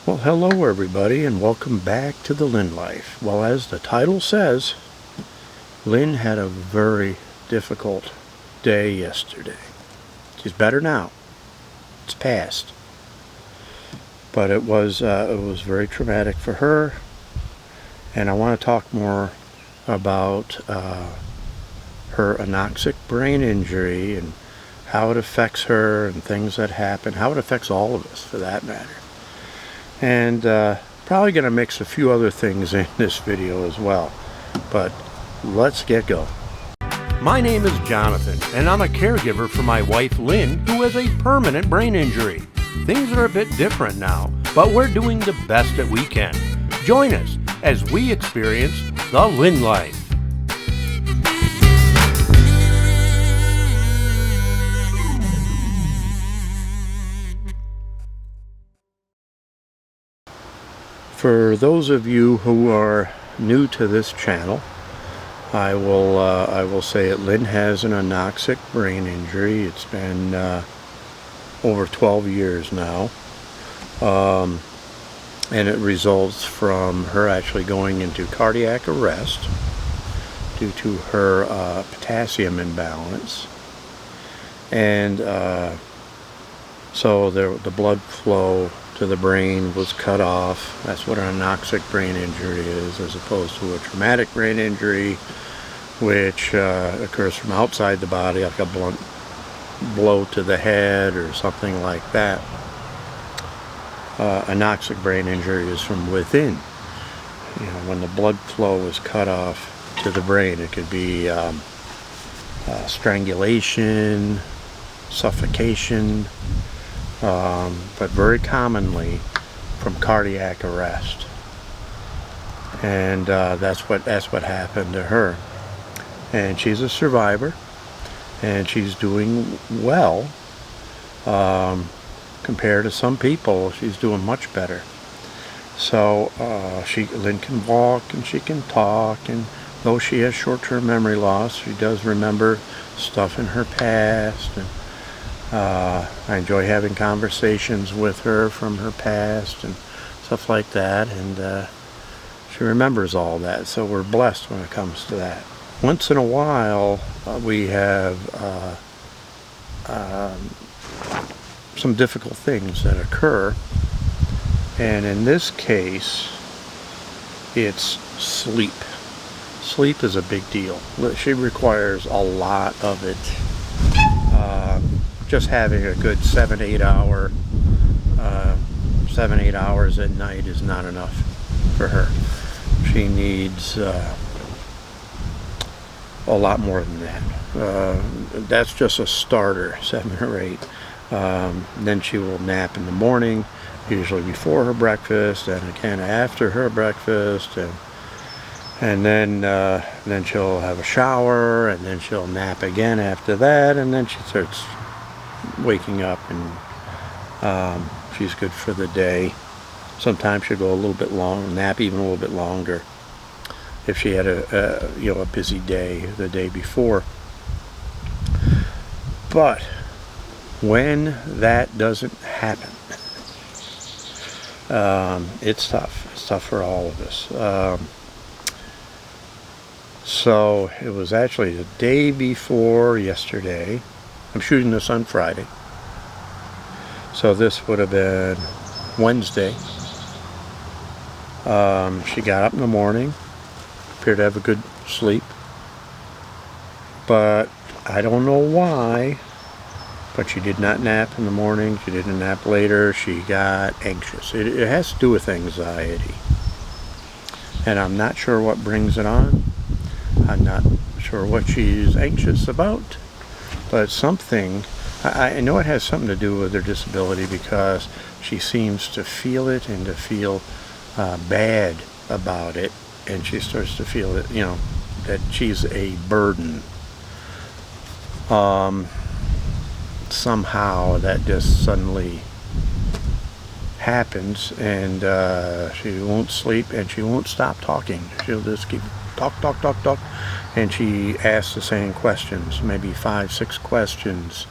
Well, hello everybody, and welcome back to the Lynne Life. Well, as the title says, Lynne had a very difficult day yesterday. She's better now. It's past. But it was very traumatic for her, and I want to talk more about her anoxic brain injury and how it affects her and things that happen, how it affects all of us for that matter. And probably going to mix a few other things in this video as well. But let's get going. My name is Jonathan, and I'm a caregiver for my wife Lynne, who has a permanent brain injury. Things are a bit different now, but we're doing the best that we can. Join us as we experience the Lynne Life. For those of you who are new to this channel, I will say that Lynne has an anoxic brain injury. It's been over 12 years now, and it results from her actually going into cardiac arrest due to her potassium imbalance, and so the blood flow to the brain was cut off. That's what an anoxic brain injury is, as opposed to a traumatic brain injury, which occurs from outside the body, like a blunt blow to the head or something like that. Anoxic brain injury is from within. You know, when the blood flow is cut off to the brain, it could be strangulation, suffocation, but very commonly from cardiac arrest, and that's what happened to her. And she's a survivor, and she's doing well. Compared to some people, she's doing much better. So Lynne can walk and she can talk, and though she has short-term memory loss, she does remember stuff in her past, and I enjoy having conversations with her from her past and stuff like that, and she remembers all that, so we're blessed when it comes to that. Once in a while we have some difficult things that occur, and in this case it's sleep. Sleep is a big deal. She requires a lot of it. Just having a good 7-8 hours at night is not enough for her. She needs a lot more than that. That's just a starter, 7 or 8. Then she will nap in the morning, usually before her breakfast, and again after her breakfast, and then she'll have a shower, and then she'll nap again after that, and then she starts waking up, and she's good for the day. Sometimes she'll go a little bit long, nap even a little bit longer if she had a busy day the day before. But when that doesn't happen, it's tough. It's tough for all of us. So it was actually the day before yesterday. I'm shooting this on Friday, so this would have been Wednesday. She got up in the morning, appeared to have a good sleep, but I don't know why, but she did not nap in the morning. She didn't nap later. She got anxious. It has to do with anxiety, and I'm not sure what brings it on. I'm not sure what she's anxious about, but something, I know it has something to do with her disability, because she seems to feel it and to feel bad about it, and she starts to feel that, that she's a burden. Somehow that just suddenly happens, and she won't sleep, and she won't stop talking. She'll just keep talk, and she asks the same questions, maybe 5-6 questions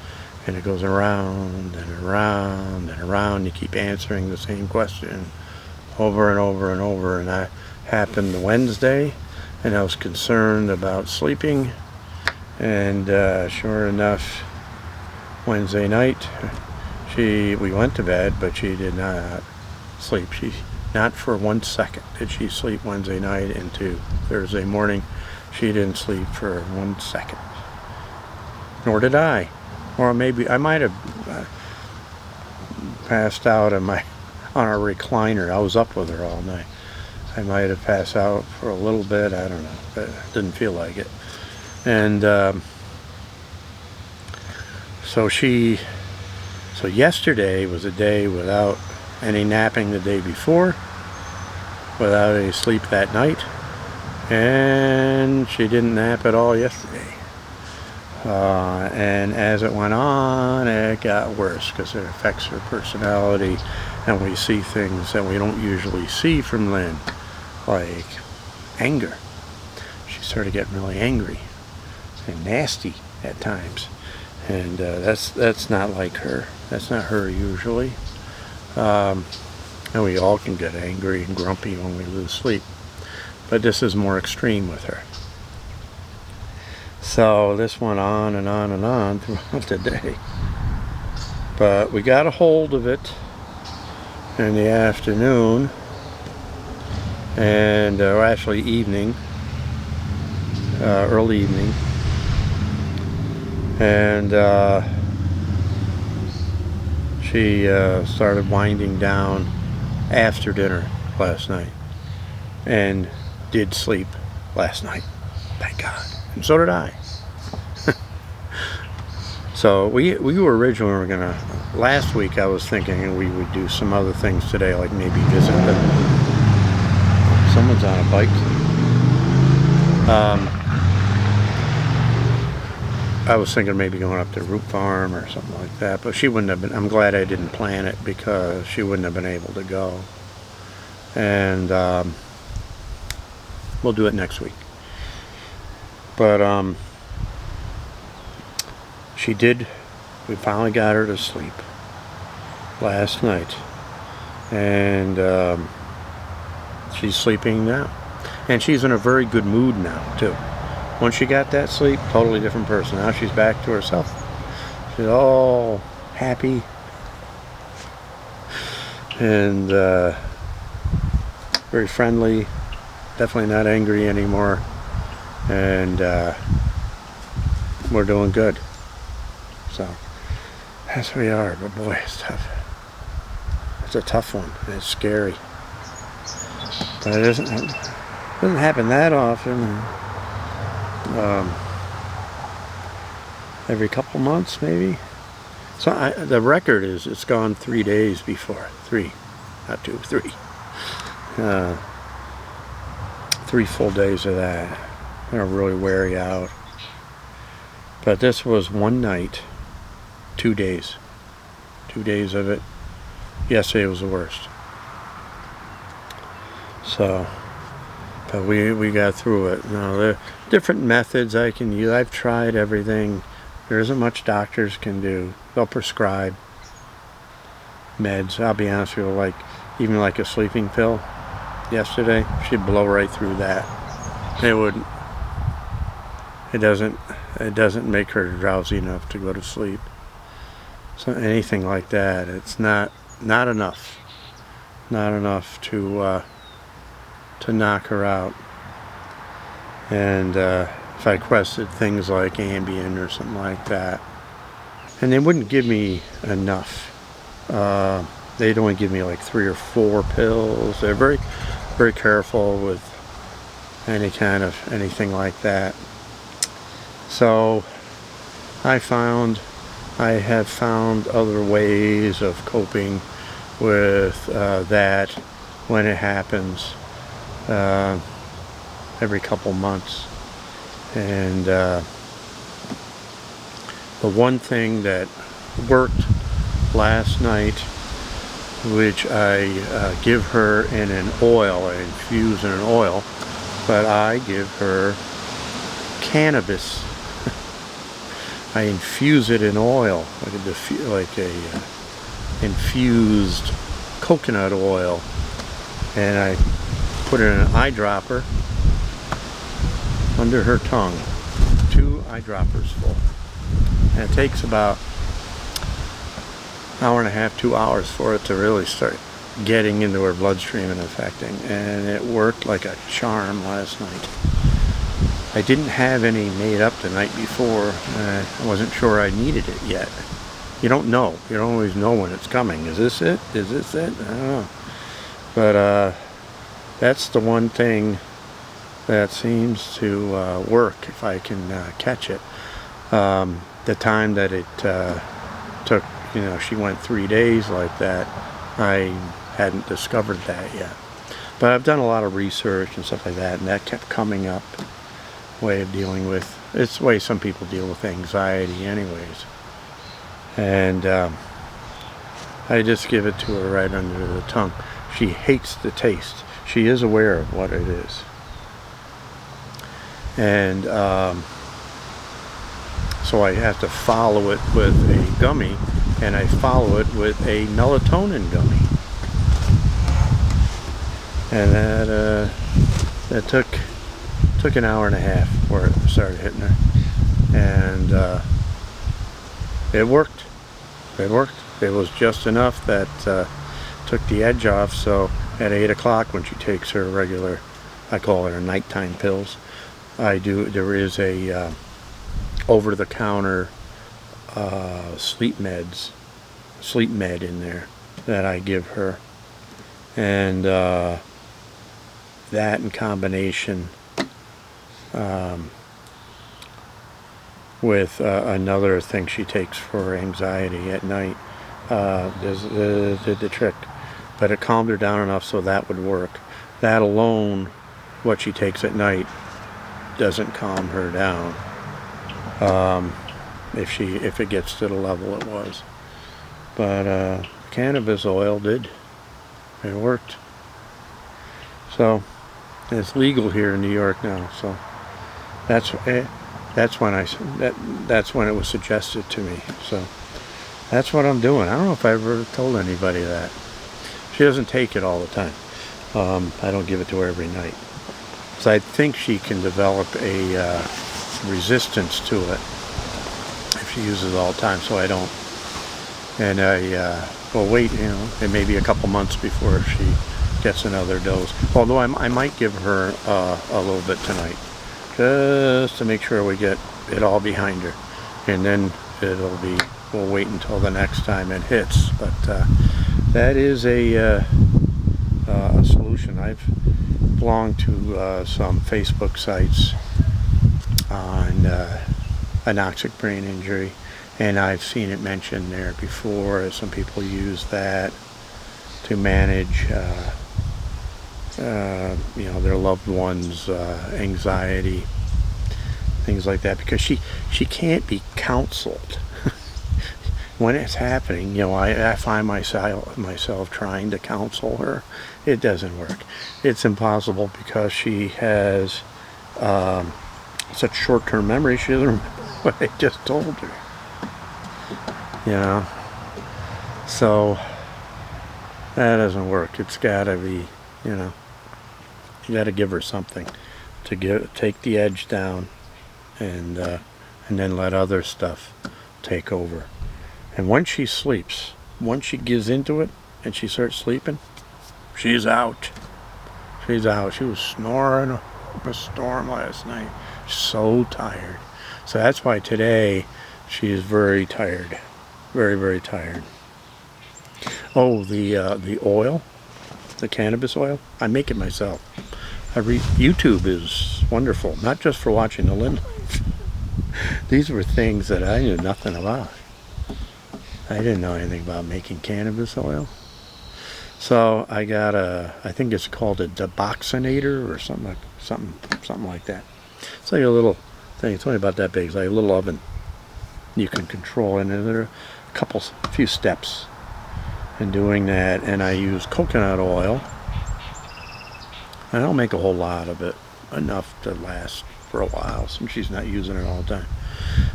And it goes around and around and around. You keep answering the same question over and over and over. And that happened Wednesday, and I was concerned about sleeping. And sure enough, Wednesday night, we went to bed, but she did not sleep. Not for 1 second did she sleep Wednesday night into Thursday morning. She didn't sleep for 1 second. Nor did I. Or maybe I might have passed out on a recliner. I was up with her all night. I might have passed out for a little bit. I don't know. But it didn't feel like it. And so yesterday was a day without any napping the day before, without any sleep that night, and she didn't nap at all yesterday. And as it went on, it got worse because it affects her personality, and we see things that we don't usually see from Lynne, like anger. She started getting really angry and nasty at times, and that's not like her. That's not her usually. And we all can get angry and grumpy when we lose sleep, but this is more extreme with her. So this went on and on and on throughout the day, but we got a hold of it in the afternoon, and actually evening, early evening, and she started winding down after dinner last night, and did sleep last night, thank God, and so did I. So we were originally gonna, last week I was thinking we would do some other things today, like maybe visit someone's on a bike. I was thinking maybe going up to Root Farm or something like that, but she wouldn't have been. I'm glad I didn't plan it because she wouldn't have been able to go. And we'll do it next week. But she did. We finally got her to sleep last night, and she's sleeping now, and she's in a very good mood now too. Once she got that sleep, totally different person. Now she's back to herself. She's all happy and very friendly. Definitely not angry anymore. And we're doing good. So that's where we are. But boy, it's tough. It's a tough one. It's scary. But it doesn't happen that often. Every couple months maybe. So the record is it's gone 3 days before. 3, not 2, 3. 3 full days of that. They're really wear you out. But this was one night, 2 days. 2 days of it. Yesterday was the worst. So, but we got through it. Now, there are different methods I can use. I've tried everything. There isn't much doctors can do. They'll prescribe meds. I'll be honest with you, even like a sleeping pill. Yesterday, she'd blow right through that. It wouldn't. It doesn't make her drowsy enough to go to sleep. So anything like that, it's not enough. Not enough to knock her out. And if I requested things like Ambien or something like that, and they wouldn't give me enough. They'd only give me like 3 or 4 pills. They're very, very careful with anything like that. So I have found other ways of coping with that when it happens every couple months. And the one thing that worked last night, which I give her in an oil, I infuse in an oil, but I give her cannabis I infuse it in oil, like a infused coconut oil, and I put it in an eyedropper under her tongue, 2 eyedroppers full, and it takes about an hour and a half, 2 hours for it to really start getting into her bloodstream and affecting, and it worked like a charm last night. I didn't have any made up the night before. I wasn't sure I needed it yet. You don't know. You don't always know when it's coming. Is this it? Is this it? I don't know. But that's the one thing that seems to work if I can catch it. The time that it took, she went 3 days like that, I hadn't discovered that yet. But I've done a lot of research and stuff like that, and that kept coming up. Way of dealing with, it's the way some people deal with anxiety anyways. And I just give it to her right under the tongue. She hates the taste. She is aware of what it is. And so I have to follow it with a gummy, and I follow it with a melatonin gummy. And that took an hour and a half before it started hitting her, and it worked. It was just enough that took the edge off. So at 8 o'clock, when she takes her regular, I call it her nighttime pills, there is a over-the-counter sleep med in there that I give her, and that in combination with another thing she takes for anxiety at night did the trick. But it calmed her down enough so that would work. That alone, what she takes at night, doesn't calm her down if it gets to the level it was. But cannabis oil did. It worked. So it's legal here in New York now. So that's when it was suggested to me. So that's what I'm doing. I don't know if I ever told anybody that. She doesn't take it all the time. I don't give it to her every night. So I think she can develop a resistance to it if she uses it all the time. So I don't. And I will wait. It may be a couple months before she gets another dose. Although I might give her a little bit tonight, just to make sure we get it all behind her, and then we'll wait until the next time it hits. But that is a solution. I've belonged to some Facebook sites on anoxic brain injury, and I've seen it mentioned there before. Some people use that to manage their loved ones' anxiety, things like that, because she can't be counseled when it's happening. I find myself trying to counsel her. It doesn't work. It's impossible because she has such short-term memory. She doesn't remember what I just told her. So that doesn't work. It's got to be, you got to give her something to take the edge down, and then let other stuff take over. And once she sleeps, once she gives into it and she starts sleeping, she's out. She's out. She was snoring up a storm last night. So tired. So that's why today she is very tired. Very, very tired. Oh, the oil, the cannabis oil, I make it myself. YouTube is wonderful, not just for watching the Lynne Life. These were things that I knew nothing about. I didn't know anything about making cannabis oil. So I got I think it's called a deboxinator or something like that. It's like a little thing. It's only about that big. It's like a little oven. You can control it, and there are a few steps in doing that. And I use coconut oil. I don't make a whole lot of it, enough to last for a while since she's not using it all the time.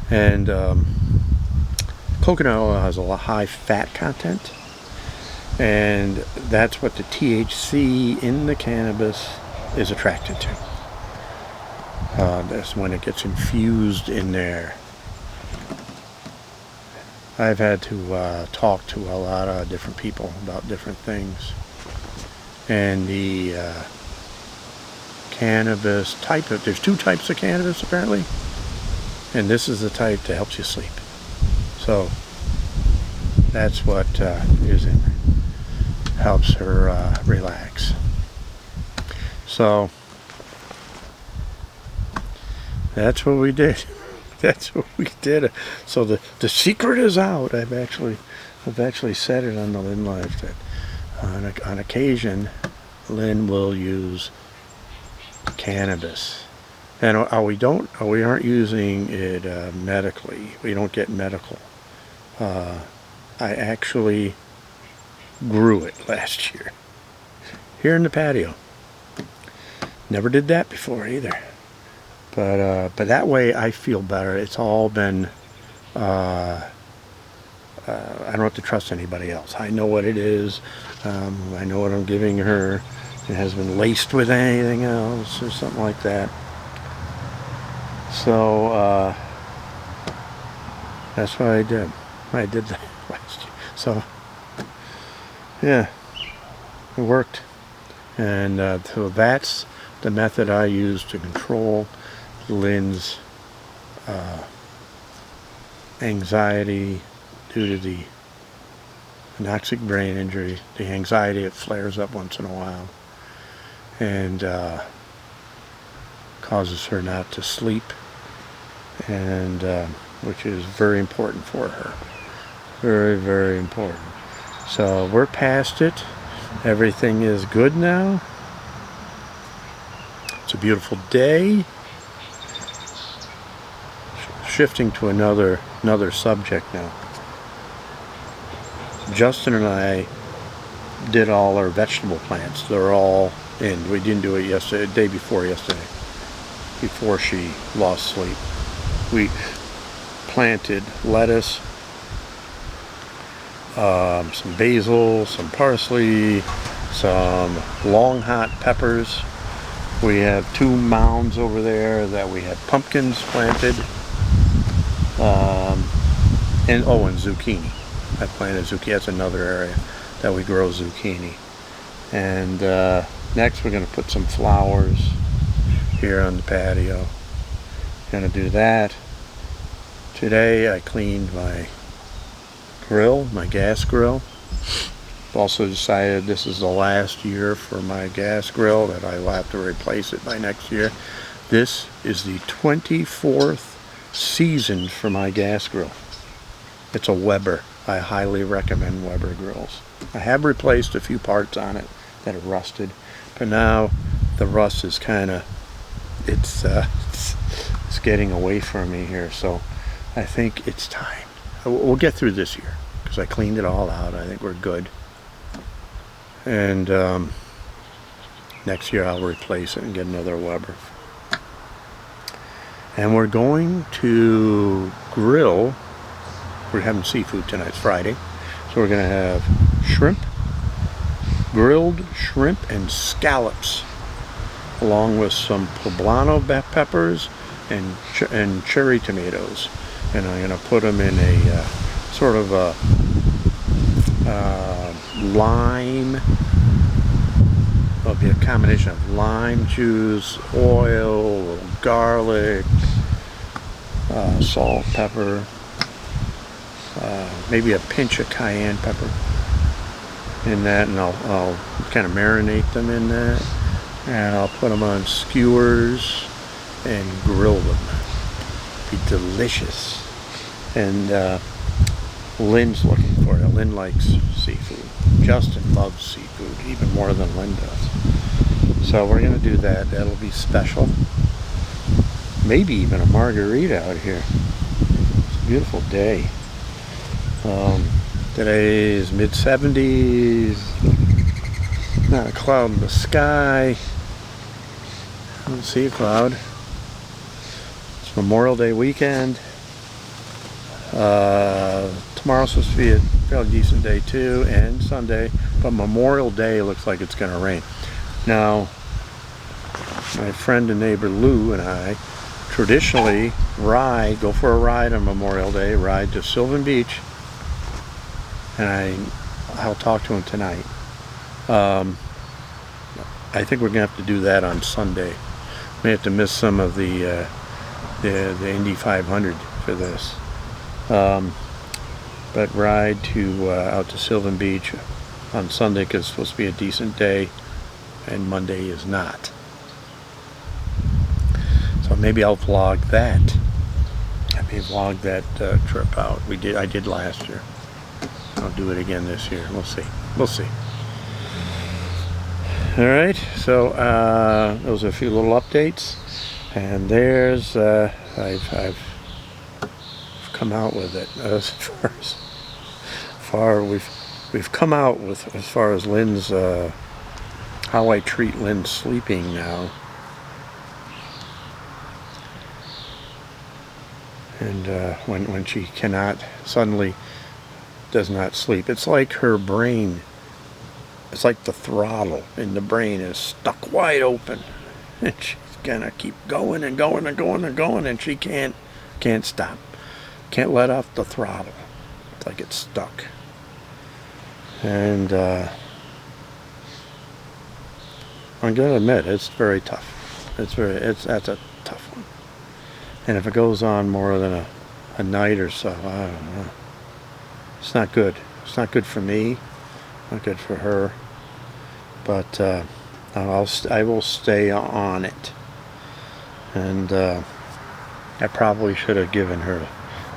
And coconut oil has a high fat content, and that's what the THC in the cannabis is attracted to. That's when it gets infused in there. I've had to talk to a lot of different people about different things, and the cannabis type of, there's 2 types of cannabis apparently, and this is the type that helps you sleep. So that's what is in there. Helps her relax. So that's what we did. That's what we did. So the secret is out. I've actually said it on the Lynne Live that on occasion Lynne will use cannabis, and we aren't using it medically. We don't get medical. I actually grew it last year here in the patio. Never did that before either. But that way I feel better. It's all been, I don't have to trust anybody else. I know what it is. I know what I'm giving her. It hasn't been laced with anything else or something like that. So that's what I did. I did that last year. So yeah, it worked. And so that's the method I use to control Lynne's anxiety due to the anoxic brain injury. The anxiety, it flares up once in a while and causes her not to sleep, and which is very important for her. Very, very important. So we're past it. Everything is good now. It's a beautiful day. Shifting to another subject now. Justin and I did all our vegetable plants. They're all in. We didn't do it yesterday, the day before yesterday, before she lost sleep. We planted lettuce, some basil, some parsley, some long hot peppers. We have 2 mounds over there that we had pumpkins planted. And zucchini. I planted zucchini. That's another area that we grow zucchini. And next we're going to put some flowers here on the patio. Going to do that. Today I cleaned my grill, my gas grill. Also decided this is the last year for my gas grill, that I will have to replace it by next year. This is the 24th season for my gas grill. It's a Weber. I highly recommend Weber grills. I have replaced a few parts on it that are rusted, but now the rust is kind of, it's getting away from me here. So I think it's time. We'll get through this year because I cleaned it all out. I think we're good. And next year I'll replace it and get another Weber. And we're going to grill. We're having seafood tonight. It's Friday. So we're going to have shrimp, grilled shrimp and scallops, along with some poblano peppers and cherry tomatoes. And I'm going to put them in a sort of a lime. It'll be a combination of lime juice, oil, garlic, salt, pepper, maybe a pinch of cayenne pepper in that, and I'll kind of marinate them in that, and I'll put them on skewers and grill them. Be delicious. And Lynne's looking for it. Lynne likes seafood. Justin loves seafood even more than Lynne does. So we're going to do that. That'll be special. Maybe even a margarita out here. It's a beautiful day. Today is mid-70s. Not a cloud in the sky. Don't see a cloud. It's Memorial Day weekend. Tomorrow's supposed to be a fairly decent day too, and Sunday, but Memorial Day looks like it's going to rain. Now, my friend and neighbor Lou and I traditionally go for a ride on Memorial Day, ride to Sylvan Beach, and I'll talk to him tonight. I think we're going to have to do that on Sunday. We have to miss some of the Indy 500 for this. But ride out to Sylvan Beach on Sunday because it's supposed to be a decent day, and Monday is not. So maybe I'll vlog that. I may vlog that trip out. I did last year. I'll do it again this year. We'll see. We'll see. All right. So those are a few little updates, and there's I've come out with it as far we've come out with as far as Lynn's how I treat Lynn sleeping now. And when she suddenly does not sleep, it's like her brain, it's like the throttle in the brain is stuck wide open, and she's gonna keep going and going and going and going, and she can't stop, can't let off the throttle. It's like it's stuck. And I'm gonna admit it's very tough. That's a tough one. And if it goes on more than a night or so, I don't know. It's not good. It's not good for me. Not good for her. But I will stay on it. And I probably should have given her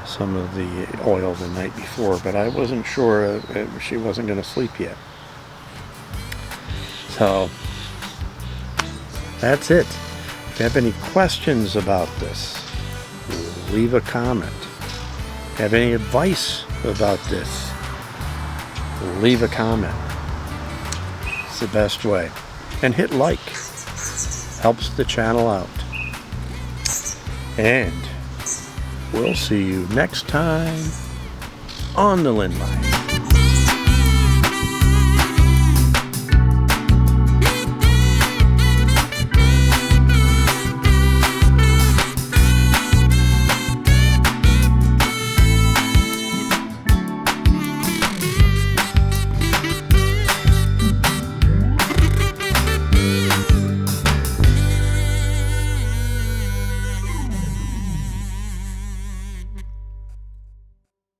some of the oil the night before, but I wasn't sure she wasn't going to sleep yet. So that's it. If you have any questions about this, leave a comment. If you have any advice about this, leave a comment. It's the best way. And hit like. Helps the channel out. And we'll see you next time on the Lynne Life.